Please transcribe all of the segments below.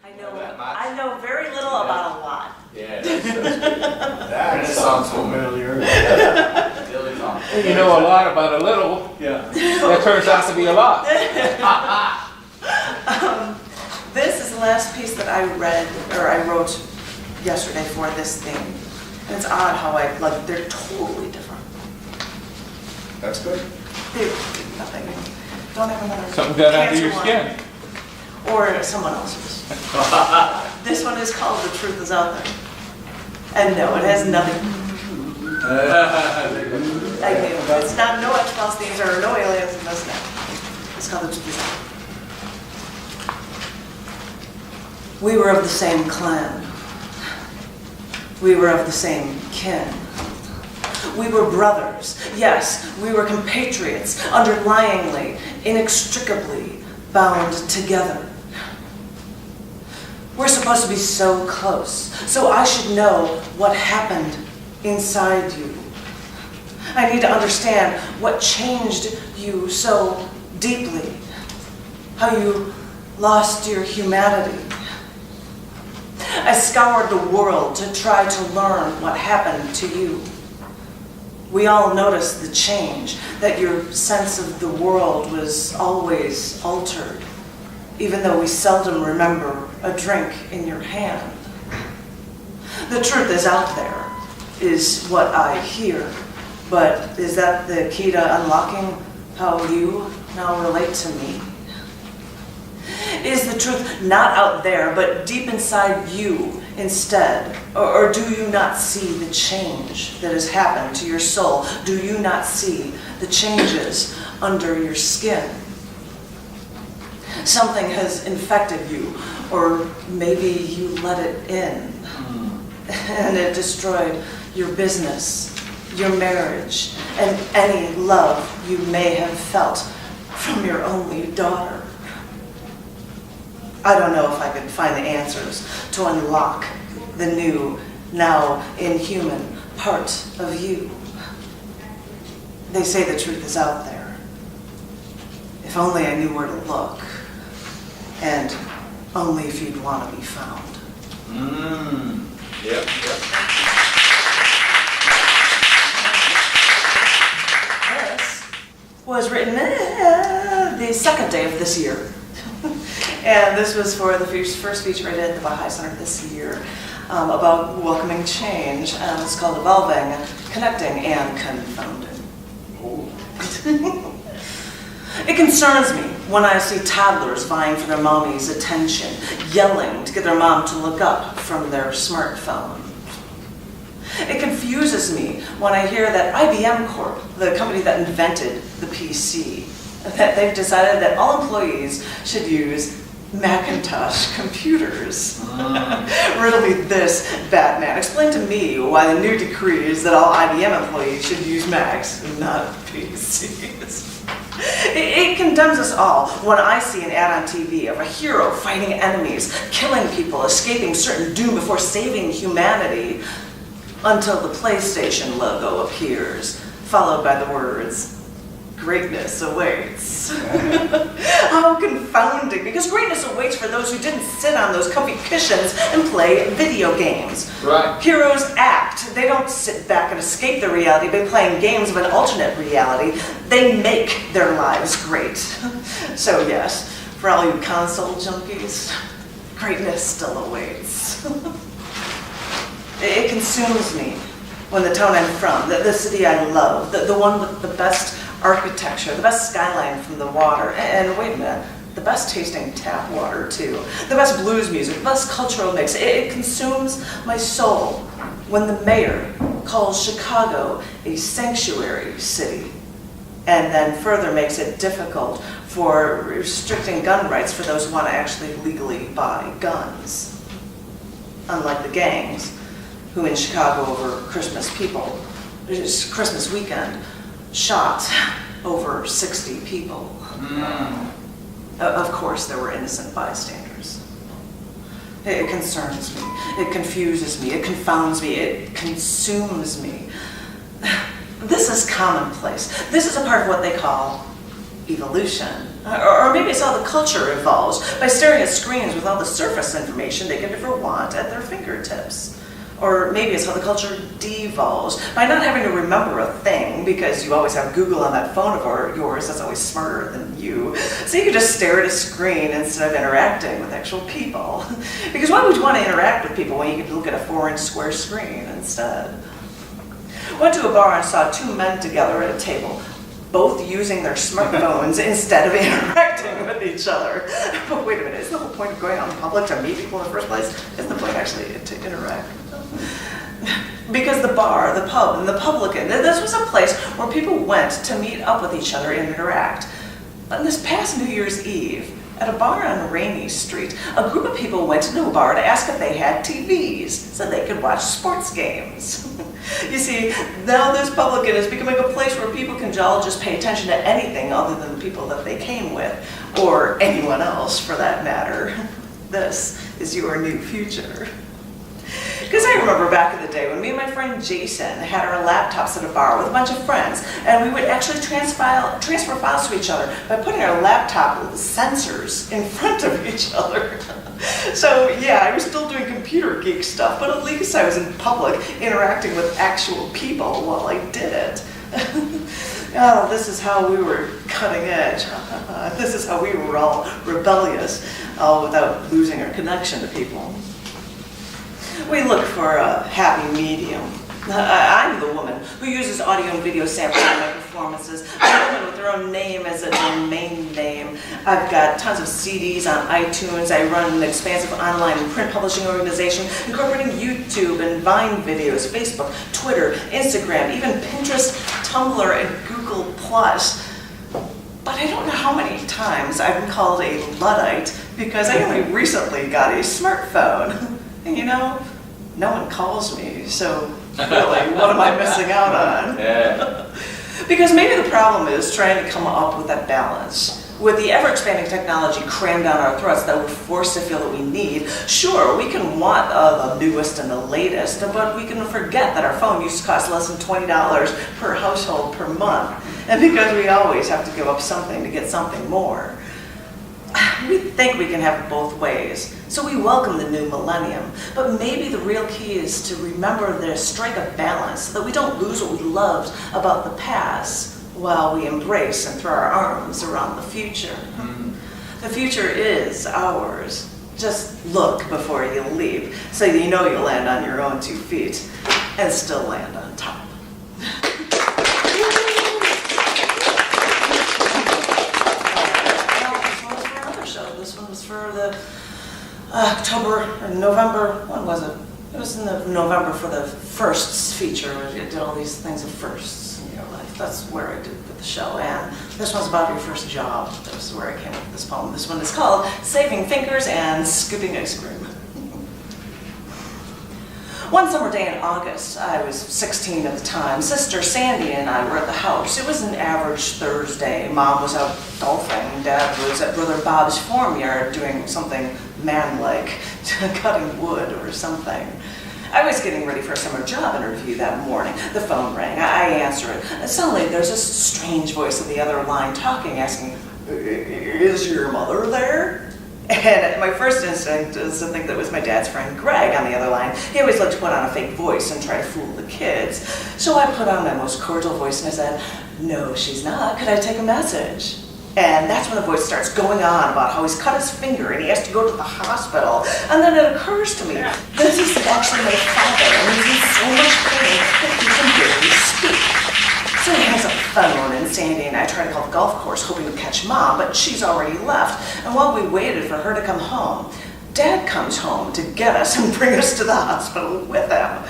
I know very little about a lot. Yeah, that sounds familiar. You know a lot about a little. Yeah. That turns out to be a lot. This is the last piece that I wrote yesterday for this theme. And it's odd how they're totally different. That's good. Nothing. Don't have another. Something got under your cancer skin. one. Or someone else's. This one is called The Truth Is Out There. And no, it has nothing. It's not no X-Files themes or no aliens in this now. It's called The Truth Is Out There. We were of the same clan. We were of the same kin. We were brothers. Yes, we were compatriots, underlyingly, inextricably bound together. We're supposed to be so close, so I should know what happened inside you. I need to understand what changed you so deeply, how you lost your humanity. I scoured the world to try to learn what happened to you. We all noticed the change, that your sense of the world was always altered, even though we seldom remember a drink in your hand. The truth is out there, is what I hear, but is that the key to unlocking how you now relate to me? Is the truth not out there, but deep inside you instead? Or do you not see the change that has happened to your soul? Do you not see the changes under your skin? Something has infected you, or maybe you let it in, and it destroyed your business, your marriage, and any love you may have felt from your only daughter. I don't know if I can find the answers to unlock the new, now inhuman part of you. They say the truth is out there. If only I knew where to look. And only if you'd want to be found. Yep. This was written the second day of this year. And this was for the first feature I did at the Baha'i Center this year about welcoming change. And it's called Evolving, Connecting, and Confounding. It concerns me when I see toddlers vying for their mommy's attention, yelling to get their mom to look up from their smartphone. It confuses me when I hear that IBM Corp, the company that invented the PC, that they've decided that all employees should use Macintosh computers. Riddle me this, Batman. Explain to me why the new decree is that all IBM employees should use Macs and not PCs. It condemns us all when I see an ad on TV of a hero fighting enemies, killing people, escaping certain doom before saving humanity, until the PlayStation logo appears, followed by the words, "Greatness awaits." How confounding, because greatness awaits for those who didn't sit on those comfy cushions and play video games. Right. Heroes act. They don't sit back and escape the reality by playing games of an alternate reality. They make their lives great. So yes, for all you console junkies, greatness still awaits. It consumes me when the town I'm from, the city I love, the one with the best architecture, the best skyline from the water, and wait a minute, the best tasting tap water too, the best blues music, the best cultural mix. It consumes my soul when the mayor calls Chicago a sanctuary city, and then further makes it difficult for restricting gun rights for those who want to actually legally buy guns. Unlike the gangs, who in Chicago over Christmas weekend, shot over 60 people. Of course, there were innocent bystanders. It concerns me, it confuses me, it confounds me, it consumes me. This is commonplace. This is a part of what they call evolution. Or maybe it's how the culture evolves, by staring at screens with all the surface information they could ever want at their fingertips. Or maybe it's how the culture devolves, by not having to remember a thing because you always have Google on that phone of yours that's always smarter than you. So you can just stare at a screen instead of interacting with actual people. Because why would you want to interact with people when you could look at a 4-inch square screen instead? Went to a bar and saw two men together at a table, both using their smartphones instead of interacting with each other. But wait a minute, isn't the whole point of going out in public to meet people in the first place? Isn't the point actually to interact with them? Because the bar, the pub, and the publican, this was a place where people went to meet up with each other and interact. But this past New Year's Eve, at a bar on Rainy Street, a group of people went into a bar to ask if they had TVs so they could watch sports games. You see, now this publican is becoming a place where people can all just pay attention to anything other than the people that they came with, or anyone else for that matter. This is your new future. Because I remember back in the day when me and my friend Jason had our laptops at a bar with a bunch of friends, and we would actually transfer files to each other by putting our laptop sensors in front of each other. So yeah, I was still doing computer geek stuff, but at least I was in public interacting with actual people while I did it. Oh, this is how we were cutting edge. This is how we were all rebellious, all without losing our connection to people. We look for a happy medium. I'm the woman who uses audio and video samples in my performances. I'm the woman with their own name as a domain name. I've got tons of CDs on iTunes. I run an expansive online print publishing organization incorporating YouTube and Vine videos, Facebook, Twitter, Instagram, even Pinterest, Tumblr, and Google+. But I don't know how many times I've been called a Luddite because I only recently got a smartphone. And you know, no one calls me, so really, what am I missing out on? Yeah. Because maybe the problem is trying to come up with that balance. With the ever-expanding technology crammed down our throats that we're forced to feel that we need, sure, we can want the newest and the latest, but we can forget that our phone used to cost less than $20 per household per month. And because we always have to give up something to get something more. We think we can have it both ways, so we welcome the new millennium. But maybe the real key is to remember to strike a balance so that we don't lose what we loved about the past while we embrace and throw our arms around the future. The future is ours. Just look before you leap, so you know you'll land on your own 2 feet and still land on top. For the November, when was it? It was in the November for the firsts feature. I did all these things of firsts in your life. That's where I did with the show. And this one's about your first job. This is where I came up with this poem. This one is called Saving Fingers and Scooping Ice Cream. One summer day in August, I was 16 at the time. Sister Sandy and I were at the house. It was an average Thursday. Mom was out golfing. Dad was at Brother Bob's farmyard doing something man-like, cutting wood or something. I was getting ready for a summer job interview that morning. The phone rang. I answer it. Suddenly, there's a strange voice on the other line talking, asking, "Is your mother there?" And my first instinct is to think that was my dad's friend Greg on the other line. He always liked to put on a fake voice and try to fool the kids. So I put on my most cordial voice and I said, "No, she's not. Could I take a message?" And that's when the voice starts going on about how he's cut his finger and he has to go to the hospital. And then it occurs to me, this is actually my father, and he's in so much pain that he can barely speak. So he hangs up the phone, and Sandy and I try to call the golf course, hoping to catch Mom, but she's already left. And while we waited for her to come home, Dad comes home to get us and bring us to the hospital with him.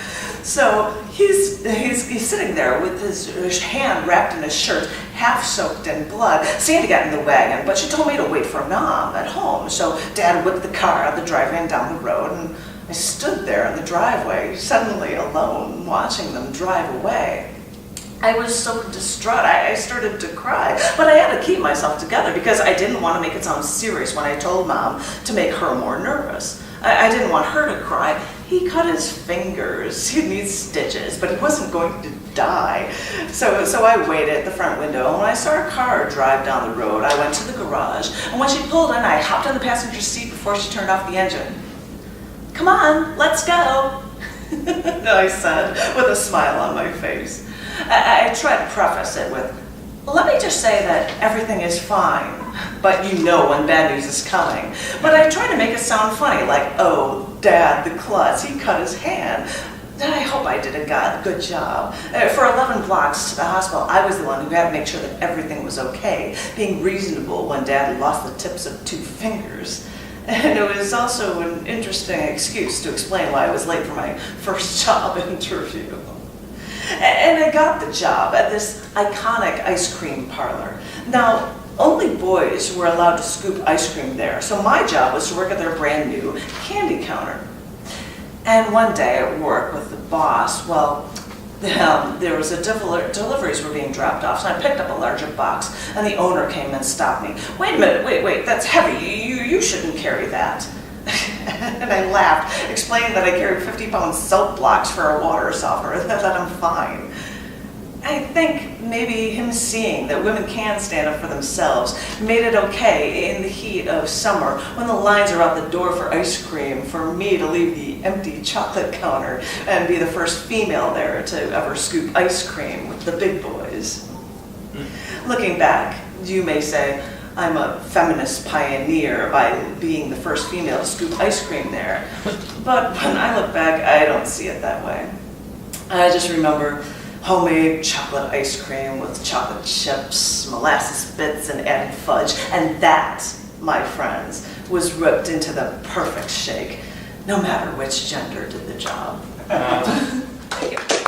So he's sitting there with his hand wrapped in his shirt, half soaked in blood. Sandy got in the wagon, but she told me to wait for Mom at home. So Dad whipped the car out the driveway and down the road, and I stood there in the driveway, suddenly alone, watching them drive away. I was so distraught, I started to cry, but I had to keep myself together because I didn't want to make it sound serious when I told Mom to make her more nervous. I didn't want her to cry He cut his fingers. He'd need stitches, but he wasn't going to die. So I waited at the front window, and when I saw a car drive down the road, I went to the garage, and when she pulled in, I hopped on the passenger seat before she turned off the engine. "Come on, let's go," I said, with a smile on my face. I tried to preface it with, "Let me just say that everything is fine, but you know when bad news is coming." But I tried to make it sound funny, like, "Oh, Dad, the klutz, he cut his hand." I hope I did a good job. For 11 blocks to the hospital, I was the one who had to make sure that everything was okay, being reasonable when Dad lost the tips of 2 fingers. And it was also an interesting excuse to explain why I was late for my first job interview. And I got the job at this iconic ice cream parlor. Now, only boys were allowed to scoop ice cream there, so my job was to work at their brand new candy counter. And one day at work with the boss, there was deliveries were being dropped off, so I picked up a larger box, and the owner came and stopped me. "Wait a minute, wait, that's heavy, you shouldn't carry that." And I laughed, explaining that I carried 50-pound soap blocks for a water softener, that I'm fine. I think maybe him seeing that women can stand up for themselves made it okay in the heat of summer, when the lines are out the door for ice cream, for me to leave the empty chocolate counter and be the first female there to ever scoop ice cream with the big boys. Looking back, you may say, I'm a feminist pioneer by being the first female to scoop ice cream there. But when I look back, I don't see it that way. I just remember homemade chocolate ice cream with chocolate chips, molasses bits, and added fudge. And that, my friends, was whipped into the perfect shake, no matter which gender did the job. Thank you.